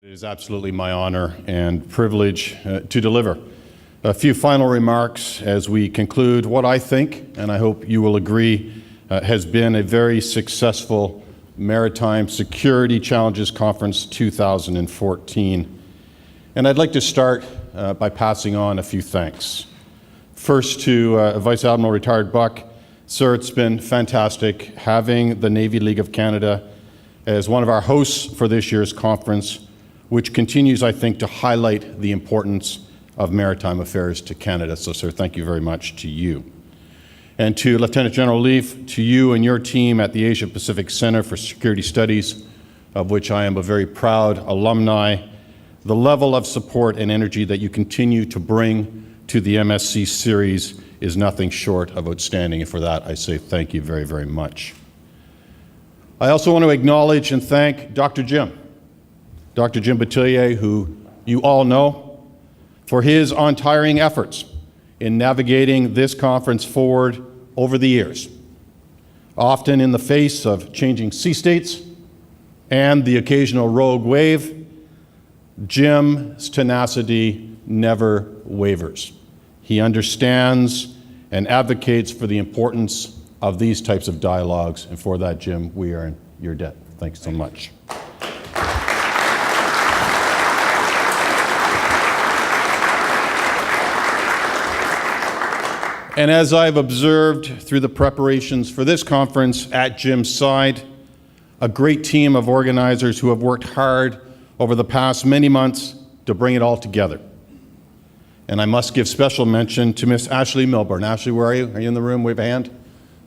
It is absolutely my honor and privilege to deliver a few final remarks as we conclude what I think, and I hope you will agree, has been a very successful Maritime Security Challenges Conference 2014. And I'd like to start by passing on a few thanks. First to Vice Admiral Retired Buck. Sir, it's been fantastic having the Navy League of Canada as one of our hosts for this year's conference, which continues, I think, to highlight the importance of maritime affairs to Canada. So, sir, thank you very much to you. And to Lieutenant General Leaf, to you and your team at the Asia Pacific Center for Security Studies, of which I am a very proud alumni, the level of support and energy that you continue to bring to the MSC series is nothing short of outstanding, and for that I say thank you very, very much. I also want to acknowledge and thank Dr. Jim Boutillier, who you all know, for his untiring efforts in navigating this conference forward over the years, often in the face of changing sea states and the occasional rogue wave. Jim's tenacity never wavers. He understands and advocates for the importance of these types of dialogues, and for that, Jim, we are in your debt. Thanks so much. And as I've observed through the preparations for this conference at Jim's side, a great team of organizers who have worked hard over the past many months to bring it all together. And I must give special mention to Miss Ashley Milburn. Ashley, where are you? Are you in the room? Wave a hand.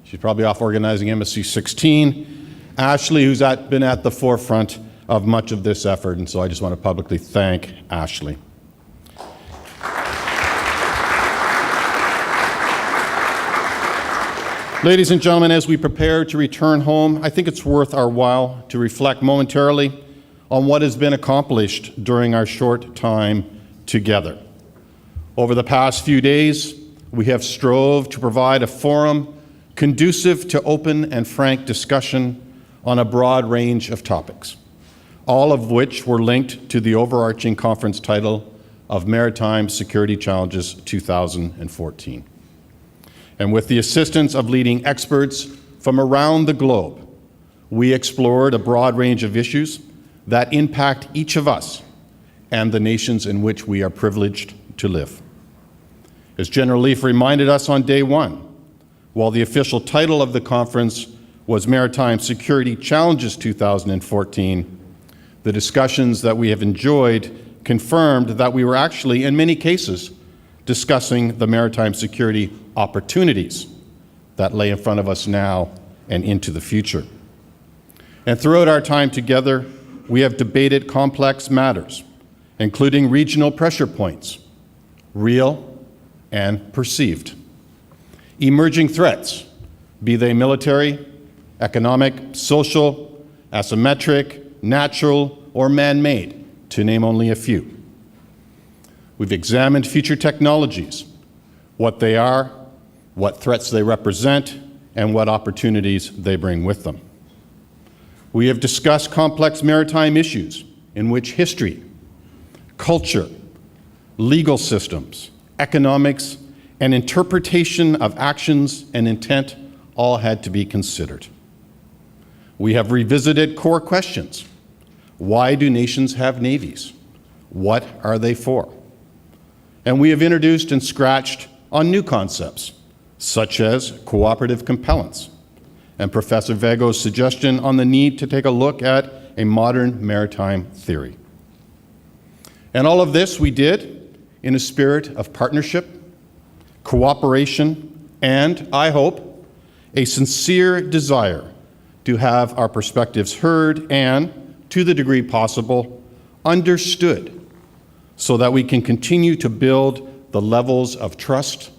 She's probably off organizing MSC14. Ashley, who's been at the forefront of much of this effort, and so I just want to publicly thank Ashley. Ladies and gentlemen, as we prepare to return home, I think it's worth our while to reflect momentarily on what has been accomplished during our short time together. Over the past few days, we have strove to provide a forum conducive to open and frank discussion on a broad range of topics, all of which were linked to the overarching conference title of Maritime Security Challenges 2014. And with the assistance of leading experts from around the globe, we explored a broad range of issues that impact each of us and the nations in which we are privileged to live. As General Leaf reminded us on day one, while the official title of the conference was Maritime Security Challenges 2014, the discussions that we have enjoyed confirmed that we were actually, in many cases, discussing the maritime security opportunities that lay in front of us now and into the future. And throughout our time together, we have debated complex matters, including regional pressure points, real and perceived, emerging threats, be they military, economic, social, asymmetric, natural, or man-made, to name only a few. We've examined future technologies, what they are, what threats they represent, and what opportunities they bring with them. We have discussed complex maritime issues in which history, culture, legal systems, economics, and interpretation of actions and intent all had to be considered. We have revisited core questions. Why do nations have navies? What are they for? And we have introduced and scratched on new concepts, such as cooperative compellence, and Professor Vago's suggestion on the need to take a look at a modern maritime theory. And all of this we did in a spirit of partnership, cooperation, and, I hope, a sincere desire to have our perspectives heard and, to the degree possible, understood, so that we can continue to build the levels of trust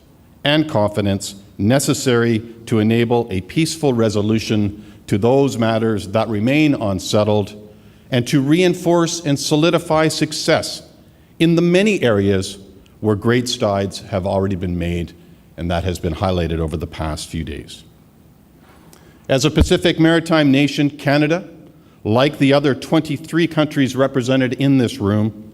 and confidence necessary to enable a peaceful resolution to those matters that remain unsettled, and to reinforce and solidify success in the many areas where great strides have already been made, and that has been highlighted over the past few days. As a Pacific maritime nation, Canada, like the other 23 countries represented in this room,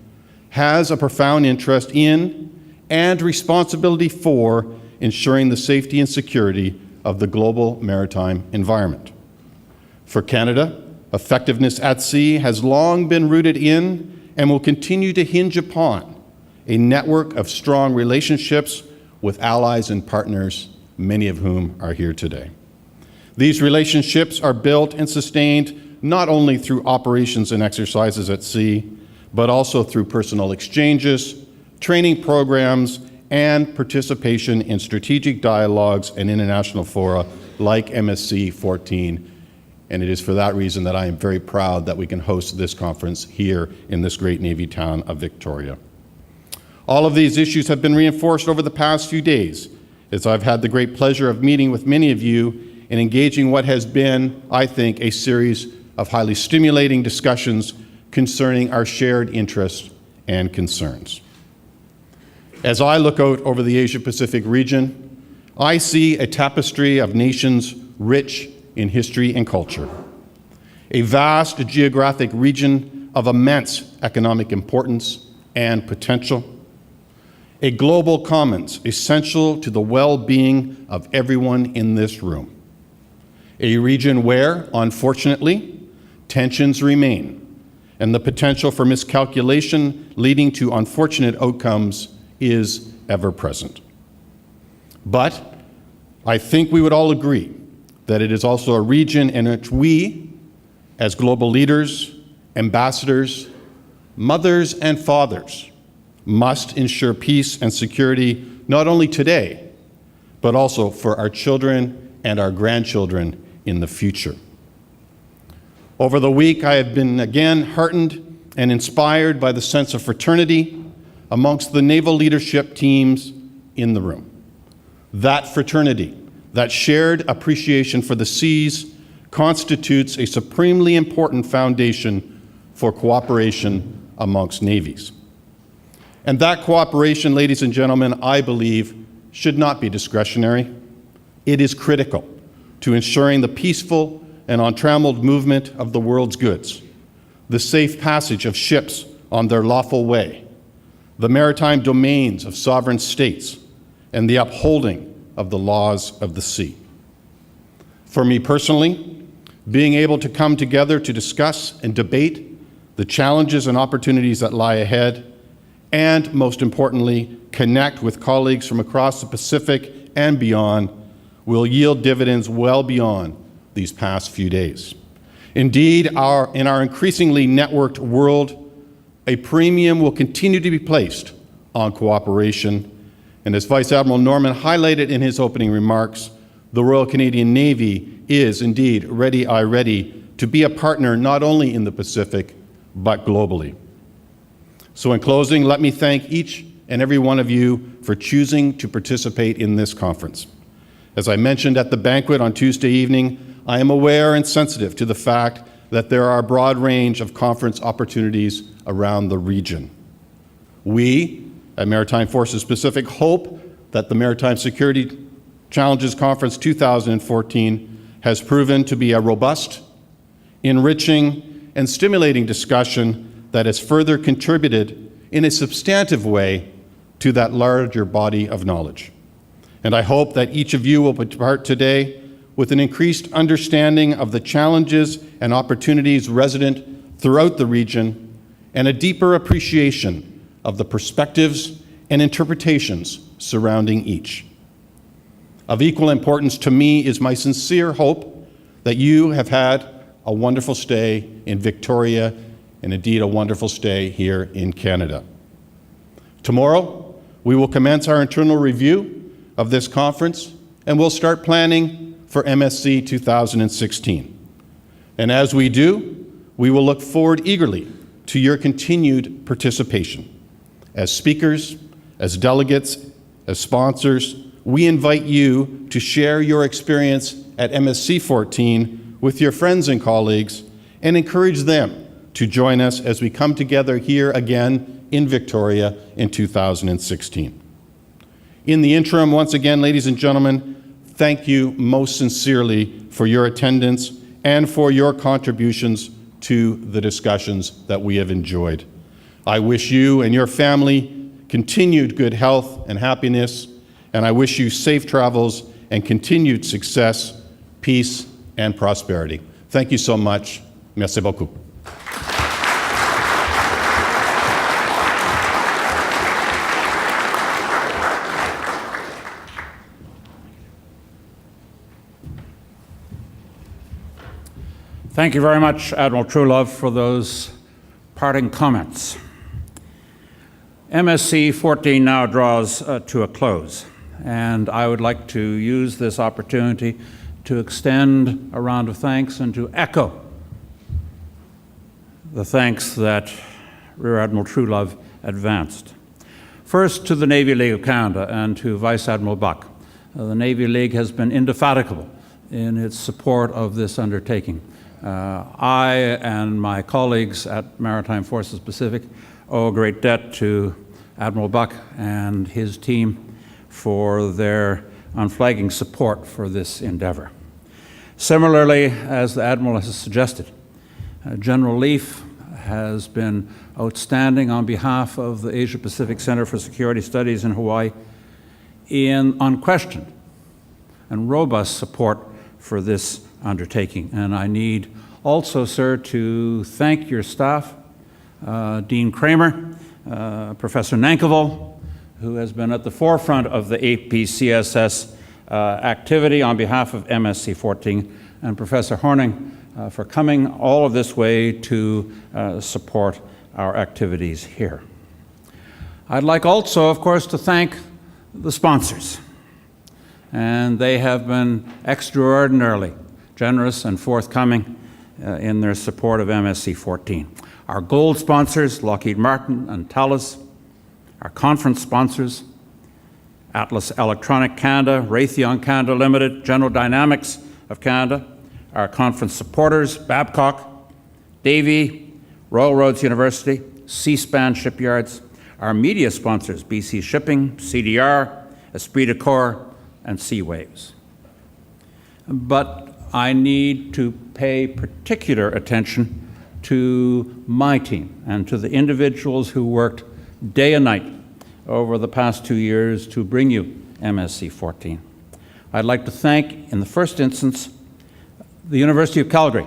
has a profound interest in and responsibility for ensuring the safety and security of the global maritime environment. For Canada, effectiveness at sea has long been rooted in and will continue to hinge upon a network of strong relationships with allies and partners, many of whom are here today. These relationships are built and sustained not only through operations and exercises at sea, but also through personal exchanges, training programs, and participation in strategic dialogues and international fora like MSC14. And it is for that reason that I am very proud that we can host this conference here in this great Navy town of Victoria. All of these issues have been reinforced over the past few days, as I've had the great pleasure of meeting with many of you and engaging what has been, I think, a series of highly stimulating discussions concerning our shared interests and concerns. As I look out over the Asia-Pacific region, I see a tapestry of nations rich in history and culture, a vast geographic region of immense economic importance and potential, a global commons essential to the well-being of everyone in this room, a region where, unfortunately, tensions remain, and the potential for miscalculation leading to unfortunate outcomes is ever present. But I think we would all agree that it is also a region in which we, as global leaders, ambassadors, mothers, and fathers, must ensure peace and security not only today, but also for our children and our grandchildren in the future. Over the week, I have been again heartened and inspired by the sense of fraternity amongst the naval leadership teams in the room. That fraternity, that shared appreciation for the seas, constitutes a supremely important foundation for cooperation amongst navies. And that cooperation, ladies and gentlemen, I believe should not be discretionary. It is critical to ensuring the peaceful and untrammeled movement of the world's goods, the safe passage of ships on their lawful way, the maritime domains of sovereign states, and the upholding of the laws of the sea. For me personally, being able to come together to discuss and debate the challenges and opportunities that lie ahead, and most importantly, connect with colleagues from across the Pacific and beyond, will yield dividends well beyond these past few days. Indeed, in our increasingly networked world, a premium will continue to be placed on cooperation. And as Vice Admiral Norman highlighted in his opening remarks, the Royal Canadian Navy is indeed ready to be a partner not only in the Pacific, but globally. So in closing, let me thank each and every one of you for choosing to participate in this conference. As I mentioned at the banquet on Tuesday evening, I am aware and sensitive to the fact that there are a broad range of conference opportunities around the region. We, at Maritime Forces Pacific, hope that the Maritime Security Challenges Conference 2014 has proven to be a robust, enriching, and stimulating discussion that has further contributed in a substantive way to that larger body of knowledge. And I hope that each of you will depart today with an increased understanding of the challenges and opportunities resident throughout the region and a deeper appreciation of the perspectives and interpretations surrounding each. Of equal importance to me is my sincere hope that you have had a wonderful stay in Victoria and indeed a wonderful stay here in Canada. Tomorrow, we will commence our internal review of this conference and we'll start planning for MSC 2016. And as we do, we will look forward eagerly to your continued participation. As speakers, as delegates, as sponsors, we invite you to share your experience at MSC14 with your friends and colleagues and encourage them to join us as we come together here again in Victoria in 2016. In the interim, once again, ladies and gentlemen, thank you most sincerely for your attendance and for your contributions to the discussions that we have enjoyed. I wish you and your family continued good health and happiness, and I wish you safe travels and continued success, peace, and prosperity. Thank you so much. Merci beaucoup. Thank you very much, Admiral Truelove, for those parting comments. MSC14 now draws to a close, and I would like to use this opportunity to extend a round of thanks and to echo the thanks that Rear-Admiral Truelove advanced. First, to the Navy League of Canada and to Vice Admiral Buck. The Navy League has been indefatigable in its support of this undertaking. I and my colleagues at Maritime Forces Pacific owe a great debt to Admiral Buck and his team for their unflagging support for this endeavor. Similarly, as the Admiral has suggested, General Leaf has been outstanding on behalf of the Asia Pacific Center for Security Studies in Hawaii in unquestioned and robust support for this undertaking. And I need also, sir, to thank your staff, Dean Kramer, Professor Nankerville, who has been at the forefront of the APCSS activity on behalf of MSC14, and Professor Horning for coming all of this way to support our activities here. I'd like also, of course, to thank the sponsors, and they have been extraordinarily generous and forthcoming in their support of MSC14. Our gold sponsors, Lockheed Martin and Thales, our conference sponsors, Atlas Electronic Canada, Raytheon Canada Limited, General Dynamics of Canada, our conference supporters, Babcock, Davie, Royal Roads University, C-SPAN Shipyards, our media sponsors, BC Shipping, CDR, Esprit de Corps, and Seawaves. But I need to pay particular attention to my team and to the individuals who worked day and night over the past 2 years to bring you MSC14. I'd like to thank, in the first instance, the University of Calgary.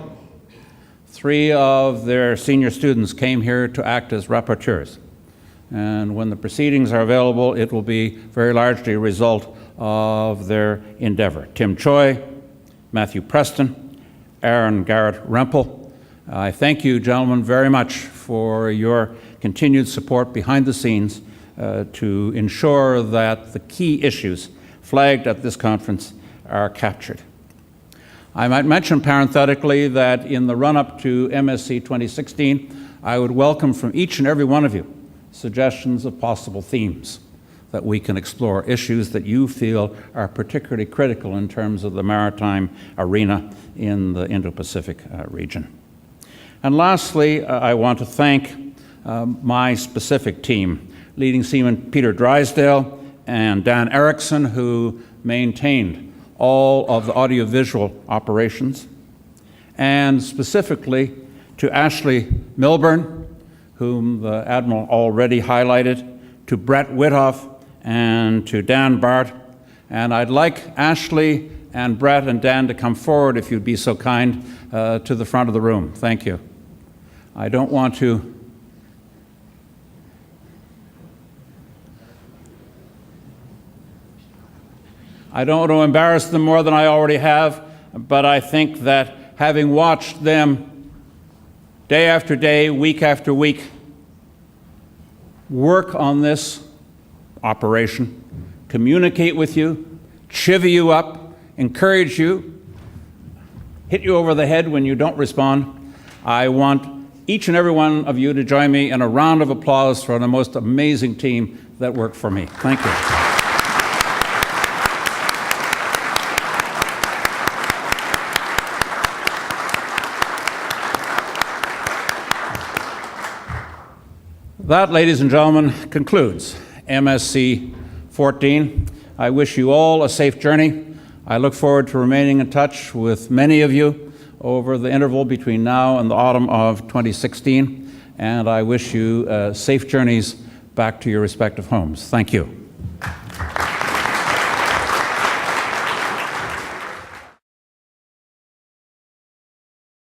3 of their senior students came here to act as rapporteurs. And when the proceedings are available, it will be very largely a result of their endeavor. Tim Choi, Matthew Preston, Aaron Garrett Rempel. I thank you, gentlemen, very much for your continued support behind the scenes to ensure that the key issues flagged at this conference are captured. I might mention parenthetically that in the run-up to MSC 2016, I would welcome from each and every one of you suggestions of possible themes that we can explore, issues that you feel are particularly critical in terms of the maritime arena in the Indo-Pacific region. And lastly, I want to thank my specific team, Leading Seaman Peter Drysdale and Dan Erickson, who maintained all of the audiovisual operations, and specifically to Ashley Milburn, whom the Admiral already highlighted, to Brett Withoff, and to Dan Bart. And I'd like Ashley and Brett and Dan to come forward, if you'd be so kind, to the front of the room. Thank you. I don't want to embarrass them more than I already have, but I think that having watched them day after day, week after week, work on this operation, communicate with you, chivvy you up, encourage you, hit you over the head when you don't respond, I want each and every one of you to join me in a round of applause for the most amazing team that worked for me. Thank you. That, ladies and gentlemen, concludes MSC 14. I wish you all a safe journey. I look forward to remaining in touch with many of you over the interval between now and the autumn of 2016, and I wish you safe journeys back to your respective homes. Thank you.